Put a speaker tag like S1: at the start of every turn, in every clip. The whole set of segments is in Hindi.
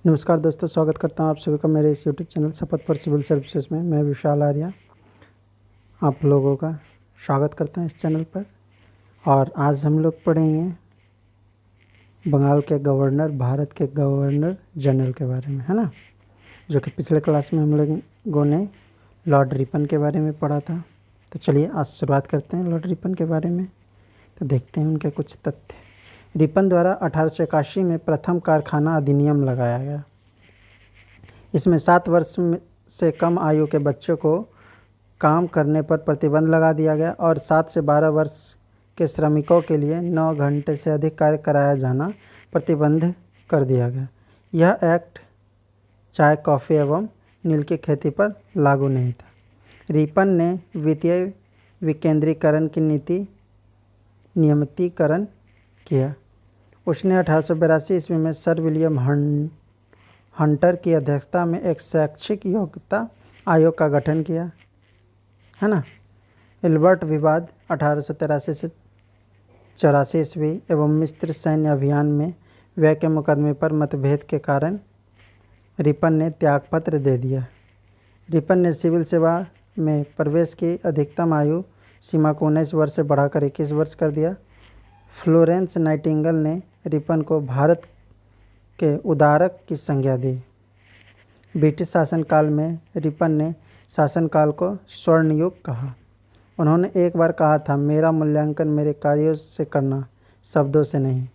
S1: नमस्कार दोस्तों, स्वागत करता हूं आप सभी का मेरे इस यूट्यूब चैनल शपथ फॉर सिविल सर्विसेज में। मैं विशाल आर्या आप लोगों का स्वागत करता हूं इस चैनल पर। और आज हम लोग पढ़ेंगे बंगाल के गवर्नर, भारत के गवर्नर जनरल के बारे में, है ना, जो कि पिछले क्लास में हम लोगों ने लॉर्ड रिपन के बारे में पढ़ा था। तो चलिए आज शुरुआत करते हैं लॉर्ड रिपन के बारे में। तो देखते हैं उनके कुछ तथ्य। रिपन द्वारा 1881 में प्रथम कारखाना अधिनियम लगाया गया। इसमें 7 वर्ष से कम आयु के बच्चों को काम करने पर प्रतिबंध लगा दिया गया और 7 से 12 वर्ष के श्रमिकों के लिए 9 घंटे से अधिक कार्य कराया जाना प्रतिबंध कर दिया गया। यह एक्ट चाय, कॉफ़ी एवं नील की खेती पर लागू नहीं था। रिपन ने वित्तीय विकेंद्रीकरण की नीति नियमितीकरण किया। उसने 1882 ईस्वी में सर विलियम हंटर की अध्यक्षता में एक शैक्षिक योग्यता आयोग का गठन किया, है ना। एल्बर्ट विवाद 1883 से 84 ईस्वी एवं मिस्र सैन्य अभियान में व्यय के मुकदमे पर मतभेद के कारण रिपन ने त्यागपत्र दे दिया। रिपन ने सिविल सेवा में प्रवेश की अधिकतम आयु सीमा को 19 वर्ष से बढ़ाकर 21 वर्ष कर दिया। फ्लोरेंस नाइटिंगेल ने रिपन को भारत के उदारक की संज्ञा दी। ब्रिटिश शासनकाल में रिपन ने शासनकाल को स्वर्ण युग कहा। उन्होंने एक बार कहा था, मेरा मूल्यांकन मेरे कार्यों से करना, शब्दों से नहीं।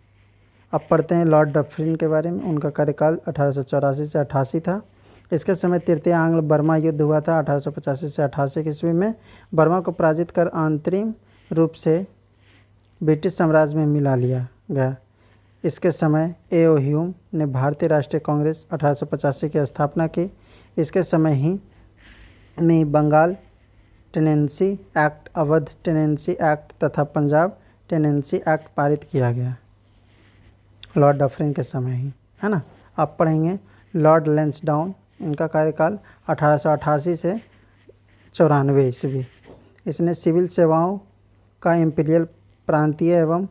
S1: अब पढ़ते हैं लॉर्ड डफरिन के बारे में। उनका कार्यकाल 1884 से 88 था। इसके समय तृतीय आंग्ल बर्मा युद्ध हुआ था 1885 से 88 ईस्वी में। बर्मा को पराजित कर आंतरिक रूप से ब्रिटिश साम्राज्य में मिला लिया गया। इसके समय ए.ओ. ह्यूम ने भारतीय राष्ट्रीय कांग्रेस 1885 की स्थापना की। इसके समय ही में Bengal tenancy act, Awadh tenancy act तथा पंजाब टेनेंसी एक्ट पारित किया गया, लॉर्ड डफरिन के समय ही, है ना। अब पढ़ेंगे लॉर्ड लैंसडाउन। इनका कार्यकाल 1888 से 94 ईस्वी। इसने सिविल सेवाओं का इम्पीरियल, प्रांतीय एवं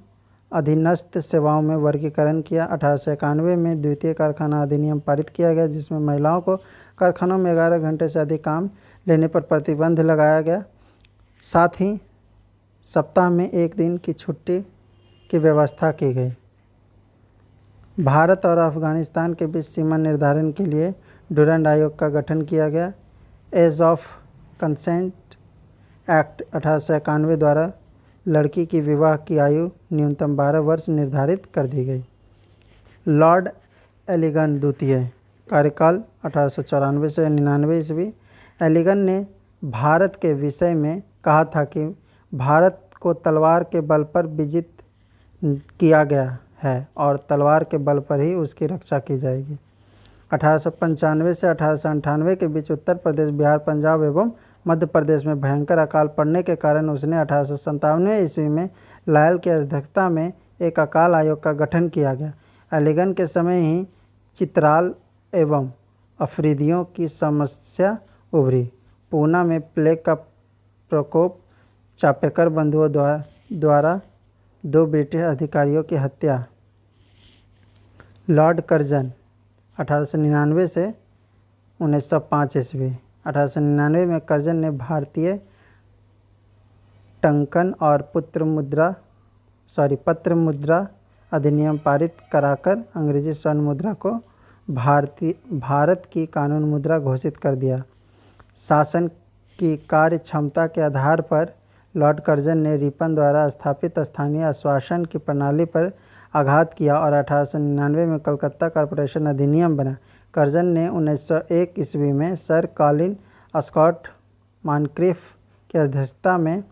S1: अधीनस्थ सेवाओं में वर्गीकरण किया। 1891 में द्वितीय कारखाना अधिनियम पारित किया गया, जिसमें महिलाओं को कारखानों में 11 घंटे से अधिक काम लेने पर प्रतिबंध लगाया गया। साथ ही सप्ताह में 1 दिन की छुट्टी की व्यवस्था की गई। भारत और अफगानिस्तान के बीच सीमा निर्धारण के लिए डुरंड आयोग का गठन किया गया। एज ऑफ कंसेंट एक्ट 1891 द्वारा लड़की की विवाह की आयु न्यूनतम 12 वर्ष निर्धारित कर दी गई। लॉर्ड एलिगन द्वितीय, कार्यकाल 1894 से 99 ईस्वी। एलिगन ने भारत के विषय में कहा था कि भारत को तलवार के बल पर विजित किया गया है और तलवार के बल पर ही उसकी रक्षा की जाएगी। 1895 से 1898 के बीच उत्तर प्रदेश, बिहार, पंजाब एवं मध्य प्रदेश में भयंकर अकाल पड़ने के कारण उसने 1897 ईस्वी में लायल की अध्यक्षता में एक अकाल आयोग का गठन किया गया। एलिगन के समय ही चित्राल एवं अफरीदियों की समस्या उभरी। पूना में प्लेग का प्रकोप, चापेकर बंधुओं द्वारा 2 ब्रिटिश अधिकारियों की हत्या। लॉर्ड कर्जन 1899 से 1905 ईस्वी। 1899 में कर्जन ने भारतीय टंकन और पत्र मुद्रा अधिनियम पारित कराकर अंग्रेजी स्वर्ण मुद्रा को भारत की कानून मुद्रा घोषित कर दिया। शासन की कार्य क्षमता के आधार पर लॉर्ड कर्जन ने रिपन द्वारा स्थापित स्थानीय आश्वासन की प्रणाली पर आघात किया और 1899 में कलकत्ता कॉरपोरेशन अधिनियम बना। कर्जन ने 1901 ईस्वी में सर कॉलिन स्कॉट मॉनक्रिफ की अध्यक्षता में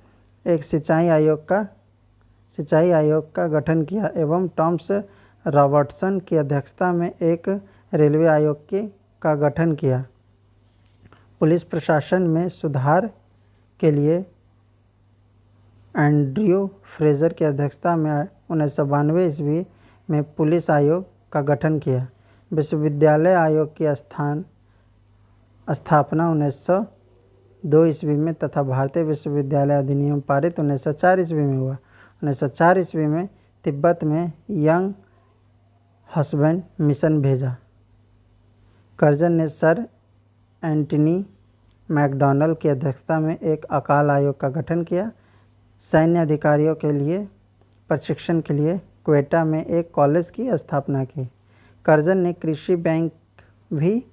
S1: एक सिंचाई आयोग का गठन किया एवं टॉमस रॉबर्टसन की अध्यक्षता में एक रेलवे आयोग का गठन किया। पुलिस प्रशासन में सुधार के लिए एंड्रयू फ्रेजर की अध्यक्षता में 1992 ईस्वी में पुलिस आयोग का गठन किया। विश्वविद्यालय आयोग की स्थापना 1902 ईस्वी में तथा भारतीय विश्वविद्यालय अधिनियम पारित 1904 ईस्वी में हुआ। 1904 ईस्वी में तिब्बत में यंग हस्बैंड मिशन भेजा। कर्जन ने सर एंटनी मैकडॉनल्ड की अध्यक्षता में एक अकाल आयोग का गठन किया। सैन्य अधिकारियों के लिए प्रशिक्षण के लिए क्वेटा में एक कॉलेज की स्थापना की। कर्जन ने कृषि बैंक भी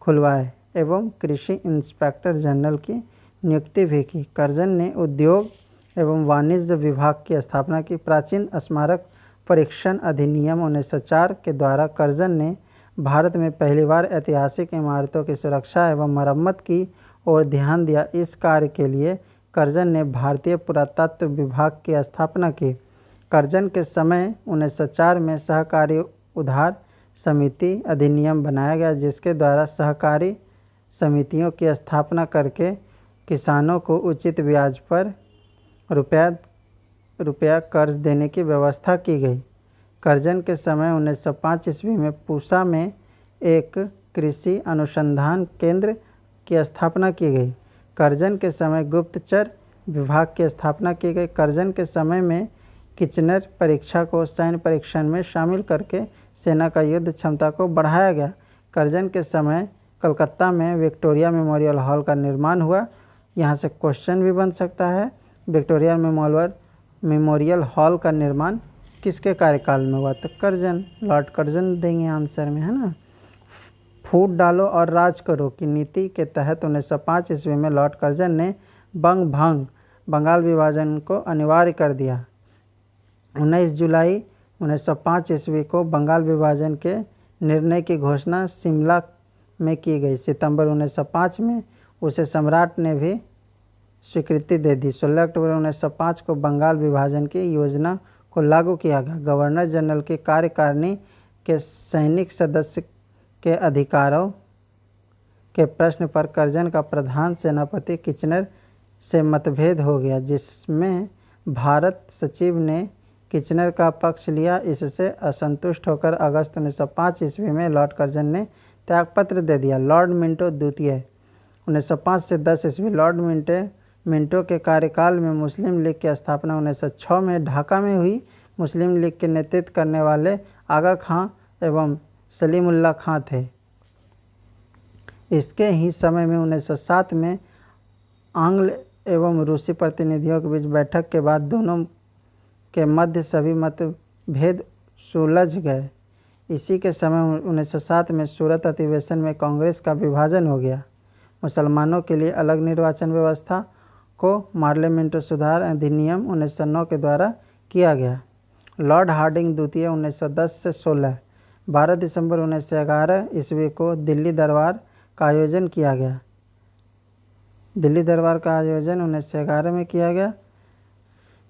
S1: खुलवाए एवं कृषि इंस्पेक्टर जनरल की नियुक्ति भी की। कर्जन ने उद्योग एवं वाणिज्य विभाग की स्थापना की। प्राचीन स्मारक परीक्षण अधिनियम 1904 के द्वारा कर्जन ने भारत में पहली बार ऐतिहासिक इमारतों की सुरक्षा एवं मरम्मत की ओर ध्यान दिया। इस कार्य के लिए कर्जन ने भारतीय पुरातत्व विभाग की स्थापना की। कर्जन के समय 1904 में सहकारी उधार समिति अधिनियम बनाया गया, जिसके द्वारा सहकारी समितियों की स्थापना करके किसानों को उचित ब्याज पर रुपया कर्ज देने की व्यवस्था की गई। कर्जन के समय 1905 ईस्वी में पूसा में एक कृषि अनुसंधान केंद्र की स्थापना की गई। कर्जन के समय गुप्तचर विभाग की स्थापना की गई। कर्जन के समय में किचनर परीक्षा को सैन्य परीक्षण में शामिल करके सेना का युद्ध क्षमता को बढ़ाया गया। कर्जन के समय कलकत्ता में विक्टोरिया मेमोरियल हॉल का निर्माण हुआ। यहाँ से क्वेश्चन भी बन सकता है, विक्टोरिया मेमोरियल हॉल का निर्माण किसके कार्यकाल में हुआ? तो कर्जन, लॉर्ड कर्जन देंगे आंसर में, है ना। फूट डालो और राज करो की नीति के तहत 1905 ईस्वी में लॉर्ड कर्जन ने बंगाल विभाजन को अनिवार्य कर दिया। 19 जुलाई 1905 ईस्वी को बंगाल विभाजन के निर्णय की घोषणा शिमला में की गई। सितंबर 1905 में उसे सम्राट ने भी स्वीकृति दे दी। 16 अक्टूबर 1905 को बंगाल विभाजन की योजना को लागू किया गया। गवर्नर जनरल की कार्यकारिणी के सैनिक सदस्य के अधिकारों के प्रश्न पर कर्जन का प्रधान सेनापति किचनर से मतभेद हो गया, जिसमें भारत सचिव ने किचनर का पक्ष लिया। इससे असंतुष्ट होकर अगस्त 1905 ईस्वी में लॉर्ड कर्जन ने त्यागपत्र दे दिया। लॉर्ड मिंटो द्वितीय 1905 से 10 ईस्वी। लॉर्ड मिंटो के कार्यकाल में मुस्लिम लीग की स्थापना 1906 में ढाका में हुई। मुस्लिम लीग के नेतृत्व करने वाले आगा खां एवं सलीमुल्लाह खां थे। इसके ही समय में 1907 में आंग्ल एवं रूसी प्रतिनिधियों के बीच बैठक के बाद दोनों के मध्य सभी मतभेद सुलझ गए। इसी के समय 1907 में सूरत अधिवेशन में कांग्रेस का विभाजन हो गया। मुसलमानों के लिए अलग निर्वाचन व्यवस्था को पार्लियामेंट सुधार अधिनियम 1909 के द्वारा किया गया। लॉर्ड हार्डिंग द्वितीय 1910 से 16। 12 दिसंबर 1911 ईस्वी को दिल्ली दरबार का आयोजन किया गया। दिल्ली दरबार का आयोजन 1911 में किया गया,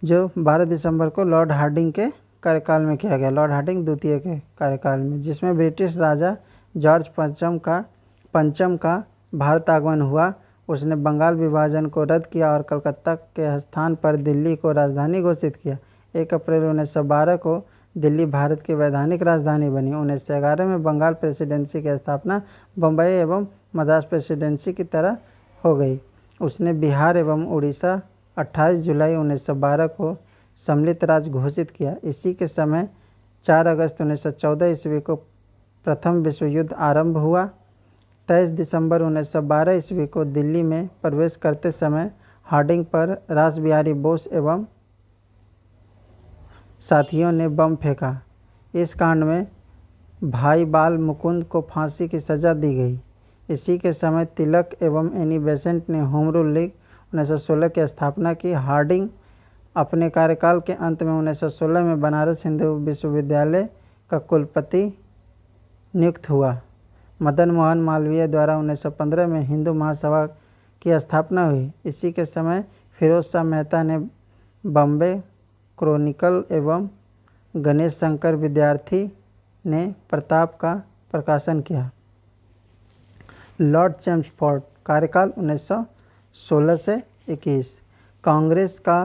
S1: जो 12 दिसंबर को लॉर्ड हार्डिंग के कार्यकाल में किया गया, लॉर्ड हार्डिंग द्वितीय के कार्यकाल में, जिसमें ब्रिटिश राजा जॉर्ज पंचम का भारत आगमन हुआ। उसने बंगाल विभाजन को रद्द किया और कलकत्ता के स्थान पर दिल्ली को राजधानी घोषित किया। 1 अप्रैल 1912 को दिल्ली भारत की वैधानिक राजधानी बनी। 1911 में बंगाल प्रेसिडेंसी की स्थापना बम्बई एवं मद्रास प्रेसिडेंसी की तरह हो गई। उसने बिहार एवं उड़ीसा 28 जुलाई 1912 को सम्मिलित राज्य घोषित किया। इसी के समय 4 अगस्त 1914 ईस्वी को प्रथम विश्व युद्ध आरंभ हुआ। 23 दिसंबर 1912 ईस्वी को दिल्ली में प्रवेश करते समय हार्डिंग पर रासबिहारी बोस एवं साथियों ने बम फेंका। इस कांड में भाई बाल मुकुंद को फांसी की सजा दी गई। इसी के समय तिलक एवं एनी बेसेंट ने होम रूल लीग 1916 की स्थापना की। हार्डिंग अपने कार्यकाल के अंत में 1916 में बनारस हिंदू विश्वविद्यालय का कुलपति नियुक्त हुआ। मदन मोहन मालवीय द्वारा 1915 में हिंदू महासभा की स्थापना हुई। इसी के समय फिरोज शाह मेहता ने बॉम्बे क्रॉनिकल एवं गणेश शंकर विद्यार्थी ने प्रताप का प्रकाशन किया। लॉर्ड चेम्सफोर्ड कार्यकाल 1916 से 21। कांग्रेस का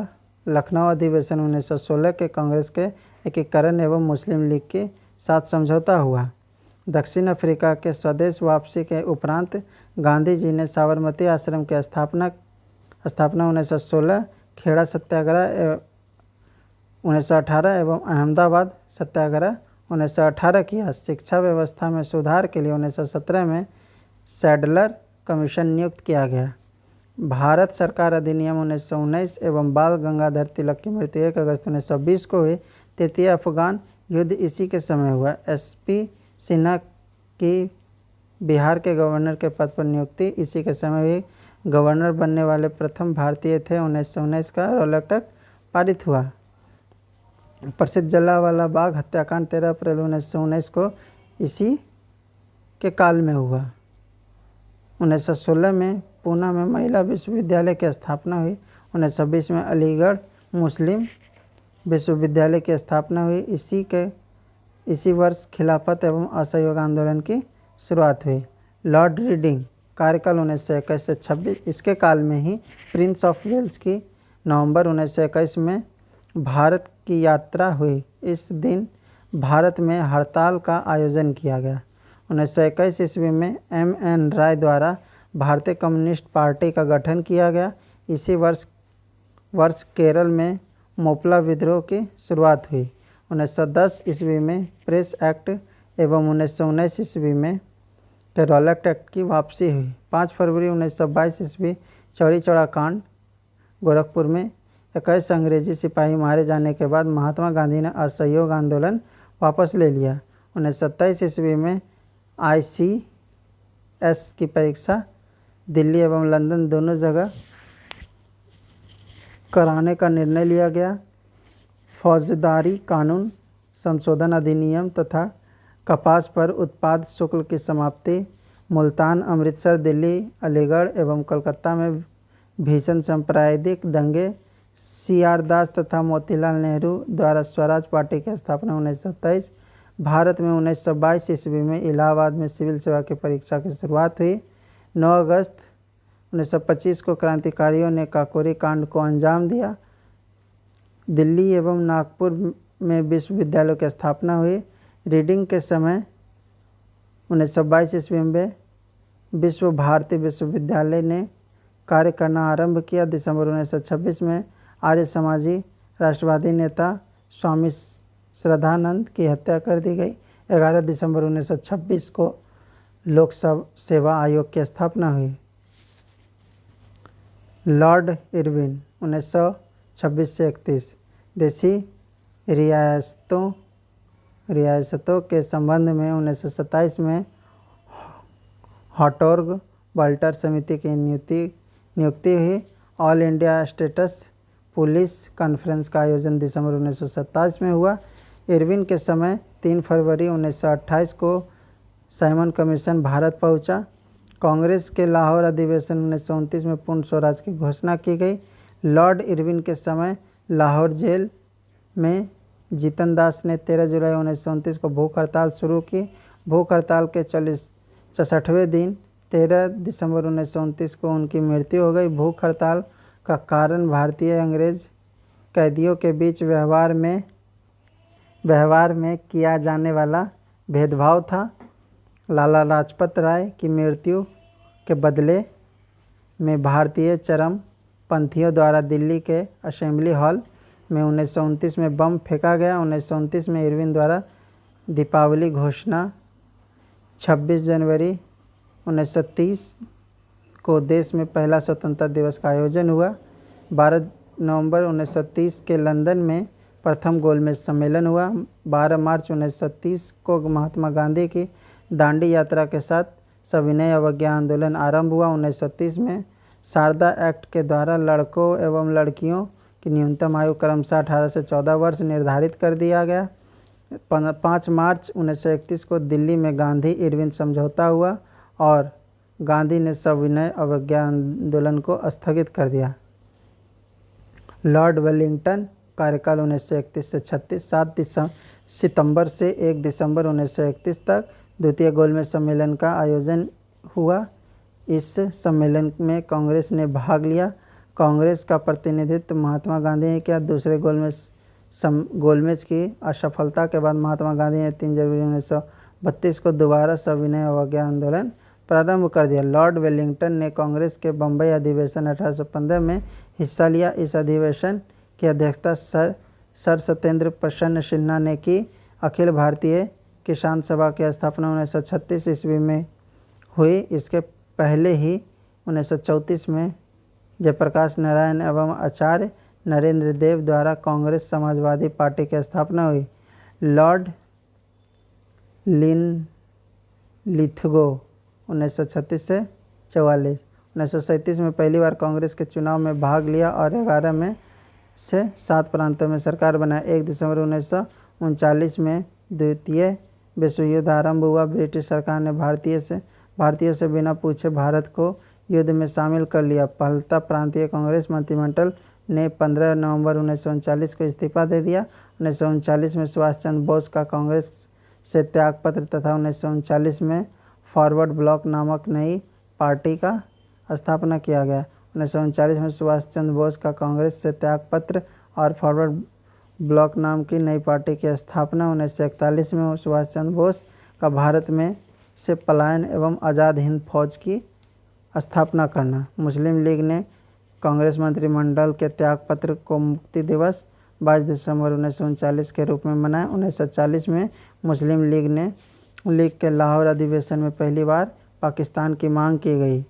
S1: लखनऊ अधिवेशन 1916 के कांग्रेस के एकीकरण एवं मुस्लिम लीग के साथ समझौता हुआ। दक्षिण अफ्रीका के स्वदेश वापसी के उपरांत गांधी जी ने साबरमती आश्रम की स्थापना 1916, खेड़ा सत्याग्रह 1918 एवं अहमदाबाद सत्याग्रह 1918 किया। शिक्षा व्यवस्था में सुधार के लिए 1917 में सैडलर कमीशन नियुक्त किया गया। भारत सरकार अधिनियम 1919 एवं बाल गंगाधर तिलक की मृत्यु 1 अगस्त 1920 को हुई। तृतीय अफगान युद्ध इसी के समय हुआ। एसपी सिन्हा की बिहार के गवर्नर के पद पर नियुक्ति इसी के समय हुई। गवर्नर बनने वाले प्रथम भारतीय थे। 1919 का रॉलेट एक्ट पारित हुआ। प्रसिद्ध जलियांवाला बाग हत्याकांड 13 अप्रैल 1919 को इसी के काल में हुआ। 1916 में पूना में महिला विश्वविद्यालय की स्थापना हुई। 1920 में अलीगढ़ मुस्लिम विश्वविद्यालय की स्थापना हुई। इसी वर्ष खिलाफत एवं असहयोग आंदोलन की शुरुआत हुई। लॉर्ड रीडिंग कार्यकाल 1921 से 26, इसके काल में ही प्रिंस ऑफ वेल्स की नवंबर 1921 में भारत की यात्रा हुई। इस दिन भारत में हड़ताल का आयोजन किया गया। 1921 ईस्वी में M.N. राय द्वारा भारतीय कम्युनिस्ट पार्टी का गठन किया गया। इसी वर्ष केरल में मोपला विद्रोह की शुरुआत हुई। 1910 ईस्वी में प्रेस एक्ट एवं 1919 ईस्वी में रॉलेट एक्ट की वापसी हुई। 5 फरवरी 1922 ईस्वी चौरी चौरा कांड गोरखपुर में 21 अंग्रेजी सिपाही मारे जाने के बाद महात्मा गांधी ने असहयोग आंदोलन वापस ले लिया। 1927 ईस्वी में ICS की परीक्षा दिल्ली एवं लंदन दोनों जगह कराने का निर्णय लिया गया। फौजदारी कानून संशोधन अधिनियम तथा कपास पर उत्पाद शुल्क की समाप्ति। मुल्तान, अमृतसर, दिल्ली, अलीगढ़ एवं कलकत्ता में भीषण सांप्रदायिक दंगे। CR दास तथा मोतीलाल नेहरू द्वारा स्वराज पार्टी की स्थापना 1927। भारत में 1922 ईस्वी में इलाहाबाद में सिविल सेवा की परीक्षा की शुरुआत हुई। 9 अगस्त 1925 को क्रांतिकारियों ने काकोरी कांड को अंजाम दिया। दिल्ली एवं नागपुर में विश्वविद्यालयों की स्थापना हुई। रीडिंग के समय 1922 ईस्वी में विश्व भारती विश्वविद्यालय ने कार्य करना आरंभ किया। दिसंबर 1926 में आर्य समाजी राष्ट्रवादी नेता स्वामी श्रद्धानंद की हत्या कर दी गई। 11 दिसंबर 1926 को लोक सेवा आयोग की स्थापना हुई। लॉर्ड इरविन 1926 से 31 देशी रियासतों के संबंध में 1927 में हॉटोर्ग वाल्टर समिति की नियुक्ति हुई। All India states police conference का आयोजन दिसंबर 1927 में हुआ। इरविन के समय 3 फरवरी 1928 को साइमन कमीशन भारत पहुंचा। कांग्रेस के लाहौर अधिवेशन 1929 में पूर्ण स्वराज की घोषणा की गई। लॉर्ड इरविन के समय लाहौर जेल में जीतन दास ने 13 जुलाई 1929 को भूख हड़ताल शुरू की। भूख हड़ताल के 64वें दिन 13 दिसंबर 1929 को उनकी मृत्यु हो गई। भूख हड़ताल का कारण भारतीय अंग्रेज कैदियों के बीच व्यवहार में किया जाने वाला भेदभाव था। लाला लाजपत राय की मृत्यु के बदले में भारतीय चरमपंथियों द्वारा दिल्ली के असेंबली हॉल में 1929 में बम फेंका गया। 1929 में इरविन द्वारा दीपावली घोषणा। 26 जनवरी 1930 को देश में पहला स्वतंत्रता दिवस का आयोजन हुआ। 12 नवंबर 1930 के लंदन में प्रथम गोलमेज सम्मेलन हुआ। 12 मार्च 1930 को महात्मा गांधी की दांडी यात्रा के साथ सविनय अवज्ञा आंदोलन आरंभ हुआ। 1930 में शारदा एक्ट के द्वारा लड़कों एवं लड़कियों की न्यूनतम आयु क्रमशः 18 से 14 वर्ष निर्धारित कर दिया गया। 5 मार्च 1931 को दिल्ली में गांधी इरविन समझौता हुआ और गांधी ने सविनय अवज्ञा आंदोलन को स्थगित कर दिया। लॉर्ड वेलिंगटन कार्यकाल 1931 से 36 7 सितंबर से 1 दिसंबर 1931 तक द्वितीय गोलमेज सम्मेलन का आयोजन हुआ। इस सम्मेलन में कांग्रेस ने भाग लिया। कांग्रेस का प्रतिनिधित्व महात्मा गांधी ने किया। दूसरे गोलमेज की असफलता के बाद महात्मा गांधी ने 3 जनवरी 1932 को दोबारा सविनय अवज्ञा आंदोलन प्रारंभ कर दिया। लॉर्ड वेलिंगटन ने कांग्रेस के बम्बई अधिवेशन 1815 में हिस्सा लिया। इस अधिवेशन की अध्यक्षता सर सत्येंद्र प्रसन्न सिन्हा ने की। अखिल भारतीय किसान सभा की स्थापना 1936 ईस्वी में हुई। इसके पहले ही 1934 में जयप्रकाश नारायण एवं आचार्य नरेंद्र देव द्वारा कांग्रेस समाजवादी पार्टी की स्थापना हुई। लॉर्ड लिनलिथगो 1936 से 44 1937 में पहली बार कांग्रेस के चुनाव में भाग लिया और 11 में से 7 प्रांतों में सरकार बनाई। 1 दिसंबर 1939 में द्वितीय विश्व युद्ध आरंभ हुआ। ब्रिटिश सरकार ने भारतीयों से बिना पूछे भारत को युद्ध में शामिल कर लिया। फलतः प्रांतीय कांग्रेस मंत्रिमंडल ने 15 नवंबर 1939 को इस्तीफा दे दिया। 1939 में सुभाष चंद्र बोस का कांग्रेस से त्यागपत्र तथा 1939 में फॉरवर्ड ब्लॉक नामक नई पार्टी का स्थापना किया गया। 1939 में सुभाष चंद्र बोस का कांग्रेस से त्यागपत्र और फॉरवर्ड ब्लॉक नाम की नई पार्टी की स्थापना। 1941 में सुभाष चंद्र बोस का भारत में से पलायन एवं आज़ाद हिंद फौज की स्थापना करना। मुस्लिम लीग ने कांग्रेस मंत्रिमंडल के त्यागपत्र को मुक्ति दिवस 22 दिसंबर 1939 के रूप में मनाया। 1940 में मुस्लिम लीग के लाहौर अधिवेशन में पहली बार पाकिस्तान की मांग की गई।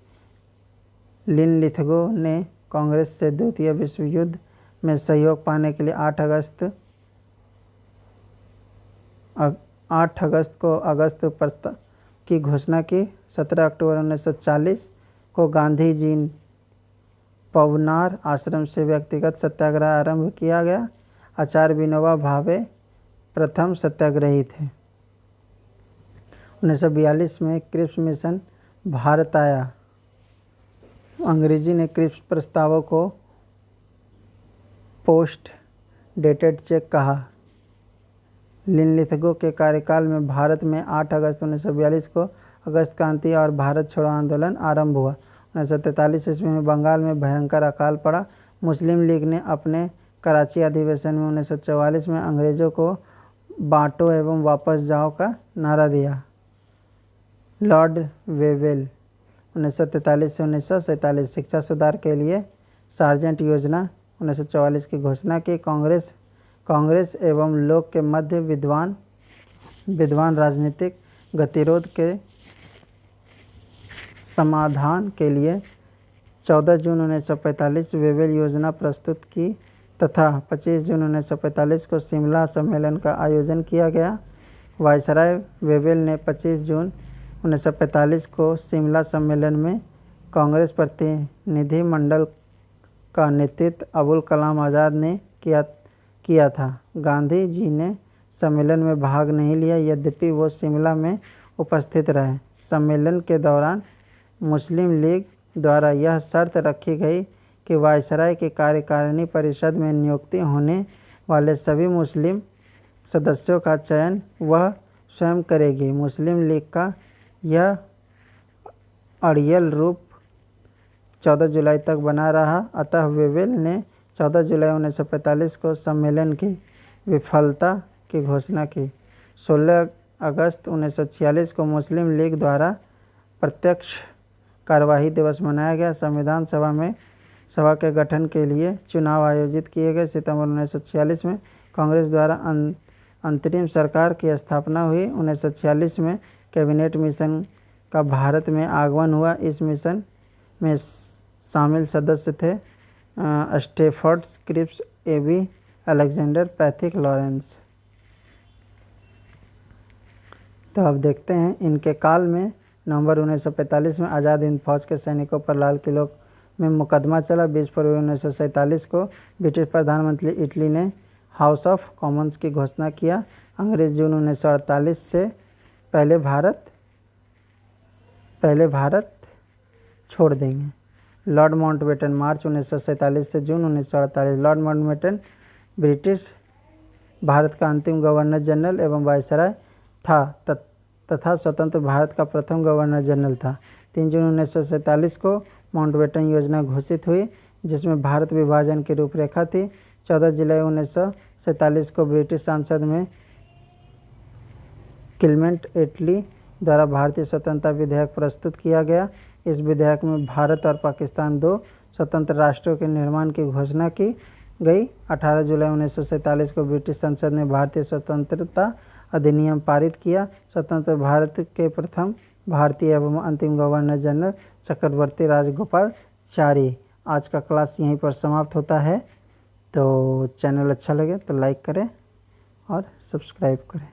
S1: लिनलिथगो ने कांग्रेस से द्वितीय विश्व युद्ध में सहयोग पाने के लिए 8 अगस्त को अगस्त प्रस्ताव की घोषणा की। 17 अक्टूबर 1940 को गांधी जी पवनार आश्रम से व्यक्तिगत सत्याग्रह आरंभ किया गया। आचार्य विनोबा भावे प्रथम सत्याग्रही थे। 1942 में क्रिप्स मिशन भारत आया। अंग्रेजी ने क्रिप्स प्रस्तावों को पोस्ट डेटेड चेक कहा। लिनलिथगो के कार्यकाल में भारत में 8 अगस्त 1942 को अगस्त क्रांति और भारत छोड़ो आंदोलन आरंभ हुआ। 1943 ईस्वी में बंगाल में भयंकर अकाल पड़ा। मुस्लिम लीग ने अपने कराची अधिवेशन में 1944 में अंग्रेज़ों को बांटो एवं वापस जाओ का नारा दिया। लॉर्ड वेवेल 1943 से 1947 शिक्षा सुधार के लिए सार्जेंट योजना 1944 की घोषणा की। कांग्रेस एवं लोग के मध्य विद्वान राजनीतिक गतिरोध के समाधान के लिए 14 जून 1945 वेवेल योजना प्रस्तुत की तथा 25 जून 1945 को शिमला सम्मेलन का आयोजन किया गया। वायसराय वेवेल ने 25 जून 1945 को शिमला सम्मेलन में कांग्रेस प्रतिनिधि मंडल का नेतृत्व अबुल कलाम आज़ाद ने किया था। गांधी जी ने सम्मेलन में भाग नहीं लिया, यद्यपि वो शिमला में उपस्थित रहे। सम्मेलन के दौरान मुस्लिम लीग द्वारा यह शर्त रखी गई कि वायसराय की कार्यकारिणी परिषद में नियुक्ति होने वाले सभी मुस्लिम सदस्यों का चयन वह स्वयं करेगी। मुस्लिम लीग का यह अड़ियल रूप 14 जुलाई तक बना रहा। अतः वेवेल ने 14 जुलाई 1945 को सम्मेलन की विफलता की घोषणा की। 16 अगस्त 1946 को मुस्लिम लीग द्वारा प्रत्यक्ष कार्यवाही दिवस मनाया गया। संविधान सभा के गठन के लिए चुनाव आयोजित किए गए। सितंबर 1946 में कांग्रेस द्वारा अंतरिम सरकार की स्थापना हुई। 1946 में कैबिनेट मिशन का भारत में आगमन हुआ। इस मिशन में शामिल सदस्य थे Stafford Cripps, A B Alexander, Pethick Lawrence. तो अब देखते हैं इनके काल में नवंबर 1945 में आज़ाद हिंद फौज के सैनिकों पर लाल किले में मुकदमा चला। 20 फरवरी 1947 को ब्रिटिश प्रधानमंत्री इटली ने हाउस ऑफ कॉमन्स की घोषणा किया। अंग्रेज जून 1948 से पहले भारत छोड़ देंगे। लॉर्ड माउंटबेटन मार्च 1947 से जून 1948। लॉर्ड माउंटबेटन ब्रिटिश भारत का अंतिम गवर्नर जनरल एवं वायसराय था तथा स्वतंत्र भारत का प्रथम गवर्नर जनरल था। 3 जून 1947 को माउंटबेटन योजना घोषित हुई, जिसमें भारत विभाजन की रूपरेखा थी। 14 जुलाई 1947 को ब्रिटिश संसद में क्लेमेंट एटली द्वारा भारतीय स्वतंत्रता विधेयक प्रस्तुत किया गया। इस विधेयक में भारत और पाकिस्तान 2 स्वतंत्र राष्ट्रों के निर्माण की घोषणा की गई। 18 जुलाई 1947 को ब्रिटिश संसद ने भारतीय स्वतंत्रता अधिनियम पारित किया। स्वतंत्र भारत के प्रथम भारतीय एवं अंतिम गवर्नर जनरल चक्रवर्ती राजगोपालाचारी। आज का क्लास यहीं पर समाप्त होता है। तो चैनल अच्छा लगे तो लाइक करें और सब्सक्राइब करें।